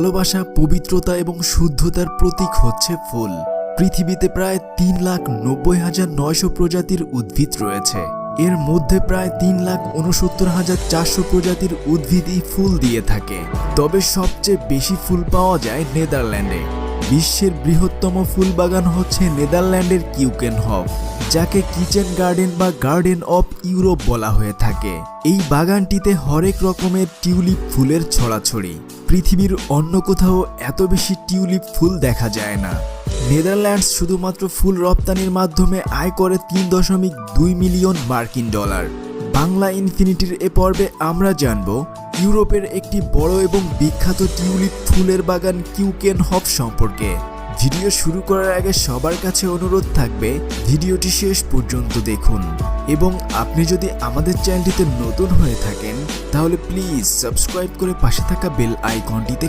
ভালোবাসা, পবিত্রতা এবং শুদ্ধতার প্রতীক হচ্ছে ফুল। পৃথিবীতে প্রায় 3,90,900 প্রজাতির উদ্ভিদ রয়েছে। এর মধ্যে প্রায় 3,69,400 প্রজাতির উদ্ভিদই ফুল দিয়ে থাকে। তবে সবচেয়ে বেশি ফুল পাওয়া যায় নেদারল্যান্ডে। বিশ্বের বৃহত্তম ফুল বাগান হচ্ছে নেদারল্যান্ডের কিউকেনহফ, যাকে কিচেন গার্ডেন বা গার্ডেন অফ ইউরোপ বলা হয়ে থাকে। এই বাগানটিতে হরেক রকমের টিউলিপ ফুলের ছড়াছড়ি। পৃথিবীর অন্য কোথাও এত বেশি টিউলিপ ফুল দেখা যায় না। নেদারল্যান্ডস শুধুমাত্র ফুল রপ্তানির মাধ্যমে আয় করে 3.2 মিলিয়ন মার্কিন ডলার। বাংলা ইনফিনিটির এ পর্বে আমরা জানব ইউরোপের একটি বড় এবং বিখ্যাত টিউলিপ ফুলের বাগান কিউকেনহফ সম্পর্কে। ভিডিও শুরু করার আগে সবার কাছে অনুরোধ থাকবে ভিডিওটি শেষ পর্যন্ত দেখুন, এবং আপনি যদি আমাদের চ্যানেলটিতে নতুন হয়ে থাকেন তাহলে প্লিজ সাবস্ক্রাইব করে পাশে থাকা বেল আইকনটিতে